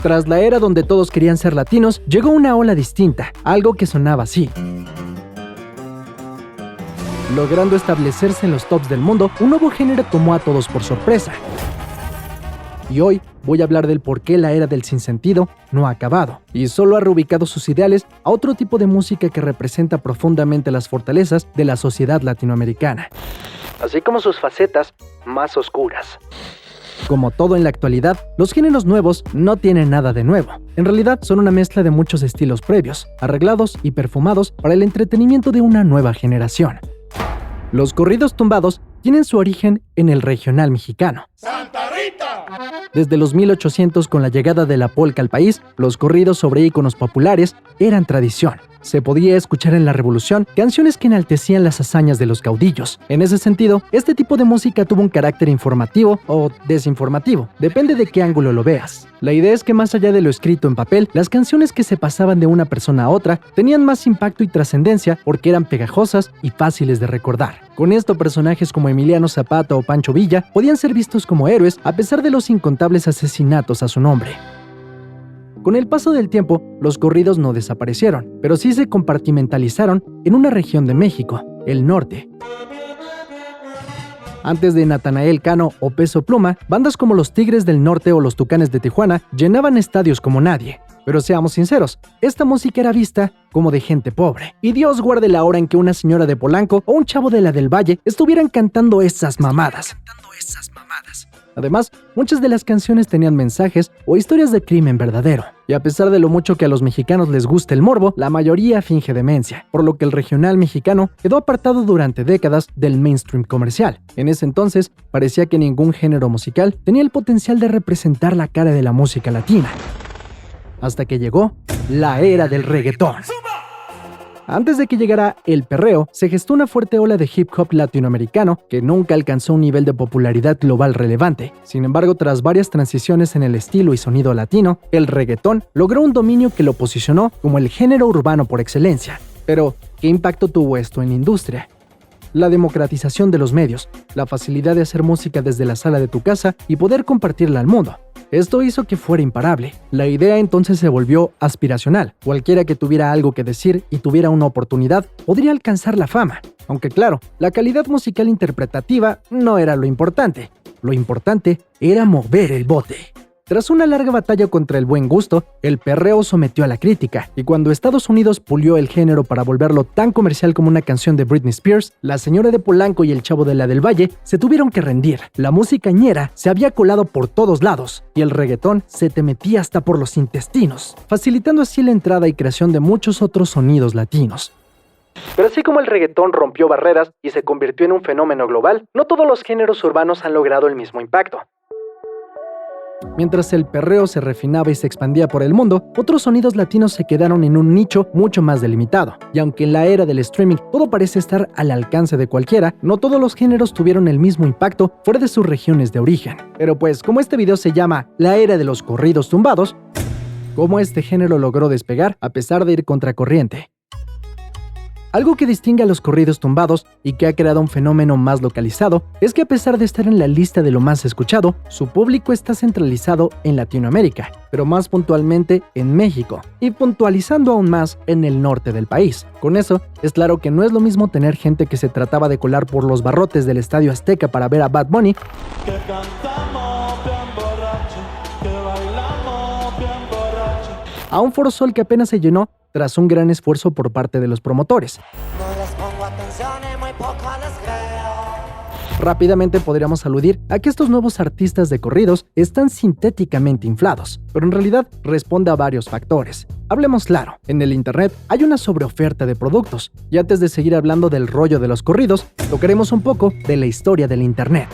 Tras la era donde todos querían ser latinos, llegó una ola distinta, algo que sonaba así. Logrando establecerse en los tops del mundo, un nuevo género tomó a todos por sorpresa. Y hoy voy a hablar del por qué la era del sinsentido no ha acabado, y solo ha reubicado sus ideales a otro tipo de música que representa profundamente las fortalezas de la sociedad latinoamericana, así como sus facetas más oscuras. Como todo en la actualidad, los géneros nuevos no tienen nada de nuevo. En realidad son una mezcla de muchos estilos previos, arreglados y perfumados para el entretenimiento de una nueva generación. Los corridos tumbados tienen su origen en el regional mexicano. ¡Santa Rita! Desde los 1800, con la llegada de la polka al país, los corridos sobre íconos populares eran tradición. Se podía escuchar en la Revolución canciones que enaltecían las hazañas de los caudillos. En ese sentido, este tipo de música tuvo un carácter informativo o desinformativo, depende de qué ángulo lo veas. La idea es que más allá de lo escrito en papel, las canciones que se pasaban de una persona a otra tenían más impacto y trascendencia porque eran pegajosas y fáciles de recordar. Con esto, personajes como Emiliano Zapata o Pancho Villa podían ser vistos como héroes a pesar de los incontables asesinatos a su nombre. Con el paso del tiempo, los corridos no desaparecieron, pero sí se compartimentalizaron en una región de México, el norte. Antes de Natanael Cano o Peso Pluma, bandas como los Tigres del Norte o los Tucanes de Tijuana llenaban estadios como nadie. Pero seamos sinceros, esta música era vista como de gente pobre. Y Dios guarde la hora en que una señora de Polanco o un chavo de la del Valle estuvieran cantando esas mamadas. Además, muchas de las canciones tenían mensajes o historias de crimen verdadero. Y a pesar de lo mucho que a los mexicanos les gusta el morbo, la mayoría finge demencia, por lo que el regional mexicano quedó apartado durante décadas del mainstream comercial. En ese entonces, parecía que ningún género musical tenía el potencial de representar la cara de la música latina. Hasta que llegó la era del reggaetón. Antes de que llegara el perreo, se gestó una fuerte ola de hip hop latinoamericano que nunca alcanzó un nivel de popularidad global relevante. Sin embargo, tras varias transiciones en el estilo y sonido latino, el reggaetón logró un dominio que lo posicionó como el género urbano por excelencia. Pero, ¿qué impacto tuvo esto en la industria? La democratización de los medios, la facilidad de hacer música desde la sala de tu casa y poder compartirla al mundo. Esto hizo que fuera imparable. La idea entonces se volvió aspiracional. Cualquiera que tuviera algo que decir y tuviera una oportunidad podría alcanzar la fama. Aunque claro, la calidad musical interpretativa no era lo importante. Lo importante era mover el bote. Tras una larga batalla contra el buen gusto, el perreo sometió a la crítica, y cuando Estados Unidos pulió el género para volverlo tan comercial como una canción de Britney Spears, la señora de Polanco y el chavo de la del Valle se tuvieron que rendir. La música ñera se había colado por todos lados, y el reggaetón se te metía hasta por los intestinos, facilitando así la entrada y creación de muchos otros sonidos latinos. Pero así como el reggaetón rompió barreras y se convirtió en un fenómeno global, no todos los géneros urbanos han logrado el mismo impacto. Mientras el perreo se refinaba y se expandía por el mundo, otros sonidos latinos se quedaron en un nicho mucho más delimitado. Y aunque en la era del streaming todo parece estar al alcance de cualquiera, no todos los géneros tuvieron el mismo impacto fuera de sus regiones de origen. Pero pues, como este video se llama La era de los corridos tumbados, ¿cómo este género logró despegar a pesar de ir contracorriente? Algo que distingue a los corridos tumbados y que ha creado un fenómeno más localizado es que a pesar de estar en la lista de lo más escuchado, su público está centralizado en Latinoamérica, pero más puntualmente en México, y puntualizando aún más en el norte del país. Con eso, es claro que no es lo mismo tener gente que se trataba de colar por los barrotes del Estadio Azteca para ver a Bad Bunny, a un Foro Sol que apenas se llenó tras un gran esfuerzo por parte de los promotores. No les pongo atención y muy poco les creo. Rápidamente podríamos aludir a que estos nuevos artistas de corridos están sintéticamente inflados, pero en realidad responde a varios factores. Hablemos claro, en el internet hay una sobreoferta de productos, y antes de seguir hablando del rollo de los corridos, tocaremos un poco de la historia del internet.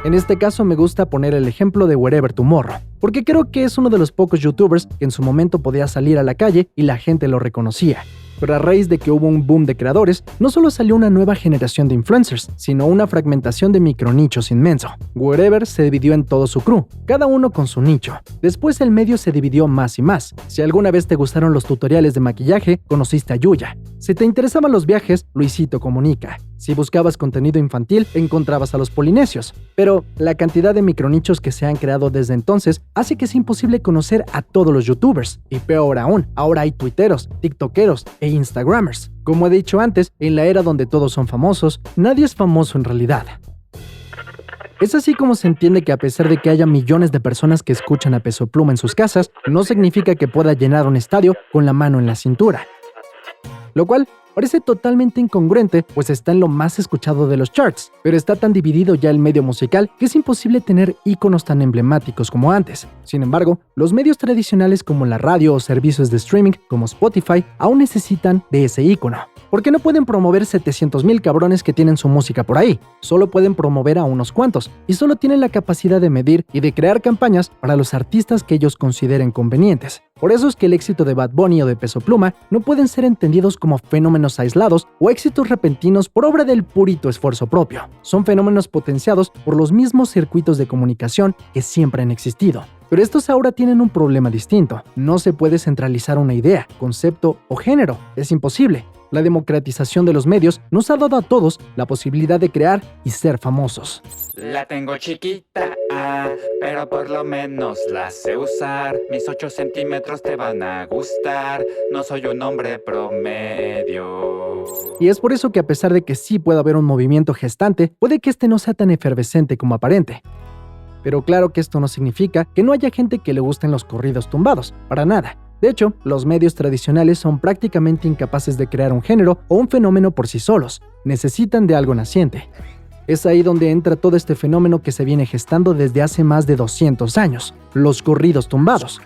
En este caso me gusta poner el ejemplo de Wherever Tomorrow, porque creo que es uno de los pocos youtubers que en su momento podía salir a la calle y la gente lo reconocía. Pero a raíz de que hubo un boom de creadores, no solo salió una nueva generación de influencers, sino una fragmentación de micronichos inmenso. Wherever se dividió en todo su crew, cada uno con su nicho. Después el medio se dividió más y más. Si alguna vez te gustaron los tutoriales de maquillaje, conociste a Yuya. Si te interesaban los viajes, Luisito Comunica. Si buscabas contenido infantil, encontrabas a los polinesios. Pero la cantidad de micronichos que se han creado desde entonces hace que sea imposible conocer a todos los youtubers. Y peor aún, ahora hay tuiteros, tiktokeros e instagramers. Como he dicho antes, en la era donde todos son famosos, nadie es famoso en realidad. Es así como se entiende que a pesar de que haya millones de personas que escuchan a Peso Pluma en sus casas, no significa que pueda llenar un estadio con la mano en la cintura. Lo cual parece totalmente incongruente, pues está en lo más escuchado de los charts, pero está tan dividido ya el medio musical que es imposible tener íconos tan emblemáticos como antes. Sin embargo, los medios tradicionales como la radio o servicios de streaming como Spotify aún necesitan de ese ícono. Porque no pueden promover 700,000 cabrones que tienen su música por ahí, solo pueden promover a unos cuantos, y solo tienen la capacidad de medir y de crear campañas para los artistas que ellos consideren convenientes. Por eso es que el éxito de Bad Bunny o de Peso Pluma no pueden ser entendidos como fenómenos aislados o éxitos repentinos por obra del purito esfuerzo propio. Son fenómenos potenciados por los mismos circuitos de comunicación que siempre han existido. Pero estos ahora tienen un problema distinto. No se puede centralizar una idea, concepto o género. Es imposible. La democratización de los medios nos ha dado a todos la posibilidad de crear y ser famosos. La tengo chiquita, pero por lo menos la sé usar. Mis 8 centímetros te van a gustar. No soy un hombre promedio. Y es por eso que a pesar de que sí puede haber un movimiento gestante, puede que este no sea tan efervescente como aparente. Pero claro que esto no significa que no haya gente que le gusten los corridos tumbados, para nada. De hecho, los medios tradicionales son prácticamente incapaces de crear un género o un fenómeno por sí solos. Necesitan de algo naciente. Es ahí donde entra todo este fenómeno que se viene gestando desde hace más de 200 años, los corridos tumbados.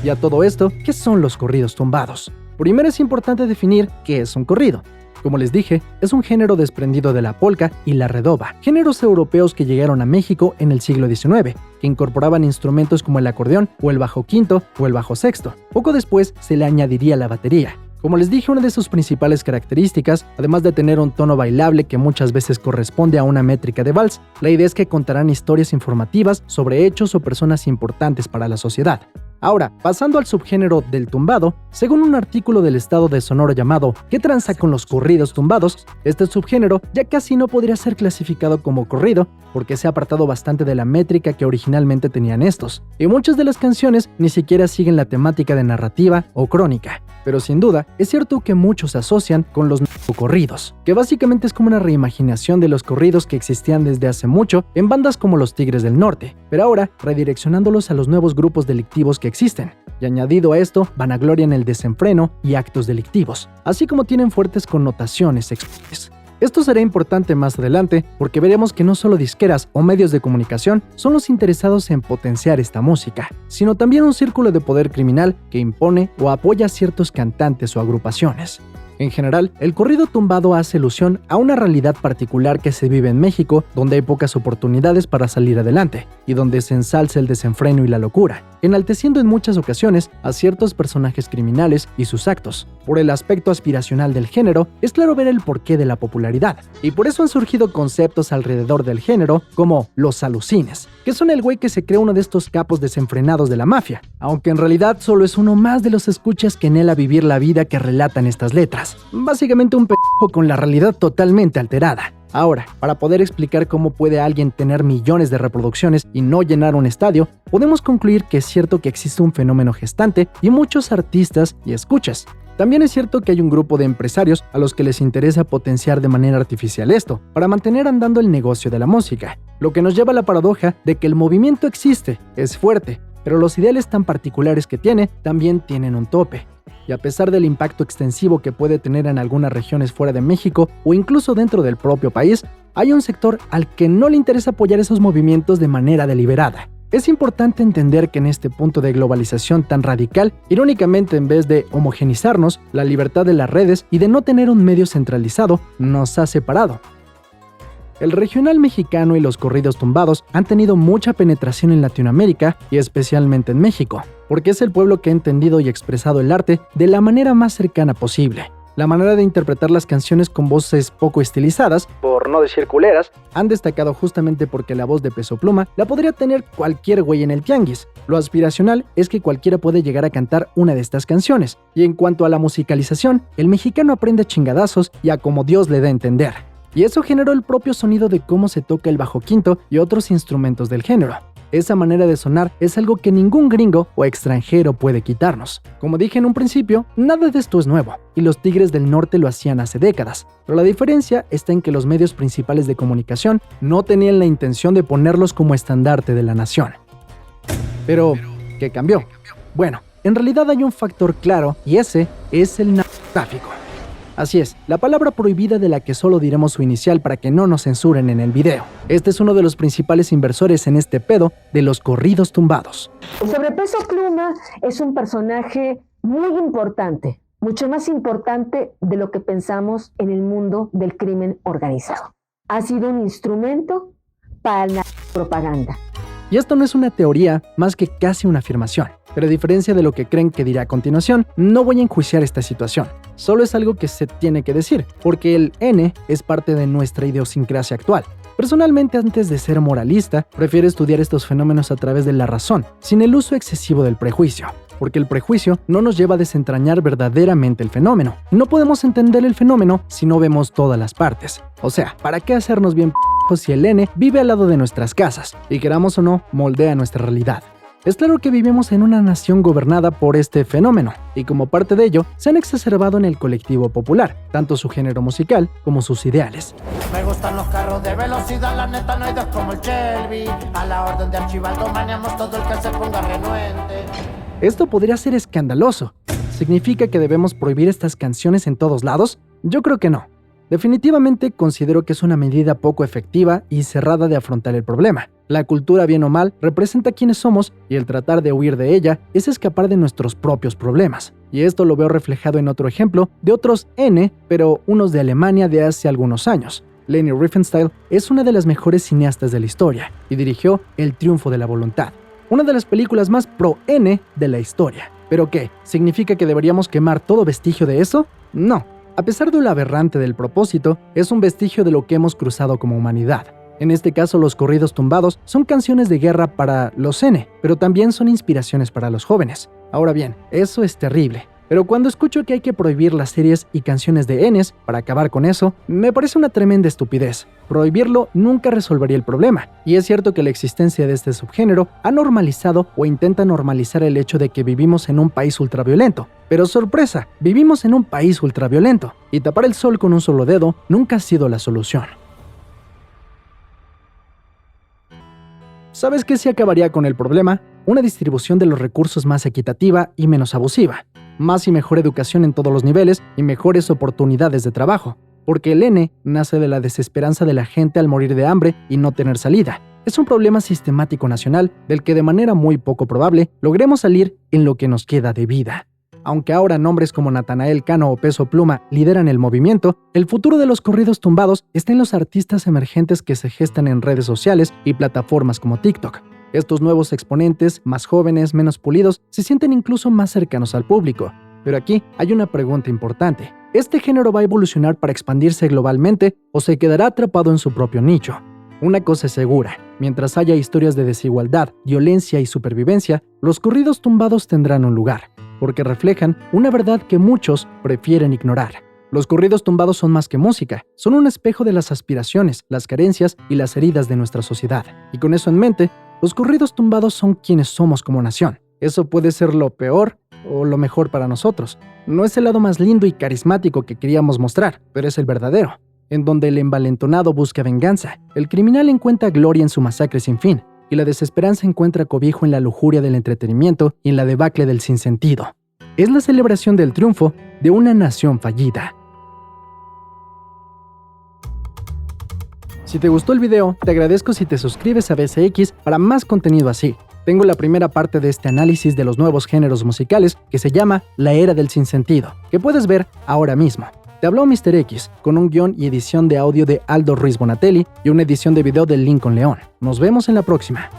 Y a todo esto, ¿qué son los corridos tumbados? Primero es importante definir qué es un corrido. Como les dije, es un género desprendido de la polca y la redoba, géneros europeos que llegaron a México en el siglo XIX, que incorporaban instrumentos como el acordeón o el bajo quinto o el bajo sexto. Poco después se le añadiría la batería. Como les dije, una de sus principales características, además de tener un tono bailable que muchas veces corresponde a una métrica de vals, la idea es que contarán historias informativas sobre hechos o personas importantes para la sociedad. Ahora, pasando al subgénero del tumbado, según un artículo del estado de Sonora llamado ¿Qué tranza con los corridos tumbados?, este subgénero ya casi no podría ser clasificado como corrido porque se ha apartado bastante de la métrica que originalmente tenían estos, y muchas de las canciones ni siquiera siguen la temática de narrativa o crónica. Pero sin duda, es cierto que muchos se asocian con los narcocorridos, que básicamente es como una reimaginación de los corridos que existían desde hace mucho en bandas como los Tigres del Norte, pero ahora redireccionándolos a los nuevos grupos delictivos que existen. Y añadido a esto, vanagloria en el desenfreno y actos delictivos, así como tienen fuertes connotaciones sexuales. Esto será importante más adelante porque veremos que no solo disqueras o medios de comunicación son los interesados en potenciar esta música, sino también un círculo de poder criminal que impone o apoya a ciertos cantantes o agrupaciones. En general, el corrido tumbado hace alusión a una realidad particular que se vive en México, donde hay pocas oportunidades para salir adelante, y donde se ensalza el desenfreno y la locura, enalteciendo en muchas ocasiones a ciertos personajes criminales y sus actos. Por el aspecto aspiracional del género, es claro ver el porqué de la popularidad, y por eso han surgido conceptos alrededor del género como los alucines, que son el güey que se cree uno de estos capos desenfrenados de la mafia, aunque en realidad solo es uno más de los escuchas que anhela vivir la vida que relatan estas letras. Básicamente un pendejo con la realidad totalmente alterada. Ahora, para poder explicar cómo puede alguien tener millones de reproducciones y no llenar un estadio, podemos concluir que es cierto que existe un fenómeno gestante y muchos artistas y escuchas. También es cierto que hay un grupo de empresarios a los que les interesa potenciar de manera artificial esto, para mantener andando el negocio de la música, lo que nos lleva a la paradoja de que el movimiento existe, es fuerte, pero los ideales tan particulares que tiene también tienen un tope. Y a pesar del impacto extensivo que puede tener en algunas regiones fuera de México o incluso dentro del propio país, hay un sector al que no le interesa apoyar esos movimientos de manera deliberada. Es importante entender que en este punto de globalización tan radical, irónicamente en vez de homogenizarnos, la libertad de las redes y de no tener un medio centralizado nos ha separado. El regional mexicano y los corridos tumbados han tenido mucha penetración en Latinoamérica y especialmente en México, porque es el pueblo que ha entendido y expresado el arte de la manera más cercana posible. La manera de interpretar las canciones con voces poco estilizadas, por no decir culeras, han destacado justamente porque la voz de Peso Pluma la podría tener cualquier güey en el tianguis. Lo aspiracional es que cualquiera puede llegar a cantar una de estas canciones. Y en cuanto a la musicalización, el mexicano aprende a chingadazos y a como Dios le da a entender. y eso generó el propio sonido de cómo se toca el bajo quinto y otros instrumentos del género. Esa manera de sonar es algo que ningún gringo o extranjero puede quitarnos. Como dije en un principio, nada de esto es nuevo, y los Tigres del Norte lo hacían hace décadas, pero la diferencia está en que los medios principales de comunicación no tenían la intención de ponerlos como estandarte de la nación. Pero, ¿qué cambió? Bueno, en realidad hay un factor claro, y ese es el narcotráfico. Así es, la palabra prohibida de la que solo diremos su inicial para que no nos censuren en el video. Este es uno de los principales inversores en este pedo de los corridos tumbados. Sobrepeso Pluma es un personaje muy importante, mucho más importante de lo que pensamos en el mundo del crimen organizado. Ha sido un instrumento para la propaganda. Y esto no es una teoría, más que casi una afirmación. Pero a diferencia de lo que creen que diré a continuación, no voy a enjuiciar esta situación. Solo es algo que se tiene que decir, porque el N es parte de nuestra idiosincrasia actual. Personalmente, antes de ser moralista, prefiero estudiar estos fenómenos a través de la razón, sin el uso excesivo del prejuicio. Porque el prejuicio no nos lleva a desentrañar verdaderamente el fenómeno. No podemos entender el fenómeno si no vemos todas las partes. O sea, ¿para qué hacernos bien si el N vive al lado de nuestras casas y, queramos o no, moldea nuestra realidad? Es claro que vivimos en una nación gobernada por este fenómeno, y como parte de ello, se han exacerbado en el colectivo popular, tanto su género musical como sus ideales. Me gustan los carros de velocidad, la neta no hay dos como el Shelby. A la orden de Archibaldo maneamos todo el que se ponga renuente. Esto podría ser escandaloso. ¿Significa que debemos prohibir estas canciones en todos lados? Yo creo que no. Definitivamente considero que es una medida poco efectiva y cerrada de afrontar el problema. La cultura, bien o mal, representa quiénes somos, y el tratar de huir de ella es escapar de nuestros propios problemas. Y esto lo veo reflejado en otro ejemplo de otros N, pero unos de Alemania de hace algunos años. Leni Riefenstahl es una de las mejores cineastas de la historia y dirigió El triunfo de la voluntad, una de las películas más pro-N de la historia. ¿Pero qué? ¿Significa que deberíamos quemar todo vestigio de eso? No. A pesar de lo aberrante del propósito, es un vestigio de lo que hemos cruzado como humanidad. En este caso, los corridos tumbados son canciones de guerra para los N, pero también son inspiraciones para los jóvenes. Ahora bien, eso es terrible. Pero cuando escucho que hay que prohibir las series y canciones de Ns para acabar con eso, me parece una tremenda estupidez. Prohibirlo nunca resolvería el problema, y es cierto que la existencia de este subgénero ha normalizado o intenta normalizar el hecho de que vivimos en un país ultraviolento. Pero sorpresa, vivimos en un país ultraviolento, y tapar el sol con un solo dedo nunca ha sido la solución. ¿Sabes qué se acabaría con el problema? Una distribución de los recursos más equitativa y menos abusiva. Más y mejor educación en todos los niveles y mejores oportunidades de trabajo. Porque el N nace de la desesperanza de la gente al morir de hambre y no tener salida. Es un problema sistemático nacional del que de manera muy poco probable logremos salir en lo que nos queda de vida. Aunque ahora nombres como Natanael Cano o Peso Pluma lideran el movimiento, el futuro de los corridos tumbados está en los artistas emergentes que se gestan en redes sociales y plataformas como TikTok. Estos nuevos exponentes, más jóvenes, menos pulidos, se sienten incluso más cercanos al público. Pero aquí hay una pregunta importante. ¿Este género va a evolucionar para expandirse globalmente o se quedará atrapado en su propio nicho? Una cosa es segura, mientras haya historias de desigualdad, violencia y supervivencia, los corridos tumbados tendrán un lugar, porque reflejan una verdad que muchos prefieren ignorar. Los corridos tumbados son más que música, son un espejo de las aspiraciones, las carencias y las heridas de nuestra sociedad. Y con eso en mente, los corridos tumbados son quienes somos como nación. Eso puede ser lo peor o lo mejor para nosotros. No es el lado más lindo y carismático que queríamos mostrar, pero es el verdadero, en donde el envalentonado busca venganza, el criminal encuentra gloria en su masacre sin fin, y la desesperanza encuentra cobijo en la lujuria del entretenimiento y en la debacle del sinsentido. Es la celebración del triunfo de una nación fallida. Si te gustó el video, te agradezco si te suscribes a BCX para más contenido así. Tengo la primera parte de este análisis de los nuevos géneros musicales que se llama La Era del Sinsentido, que puedes ver ahora mismo. Te habló Mr. X, con un guión y edición de audio de Aldo Ruiz Bonatelli y una edición de video de Lincoln León. Nos vemos en la próxima.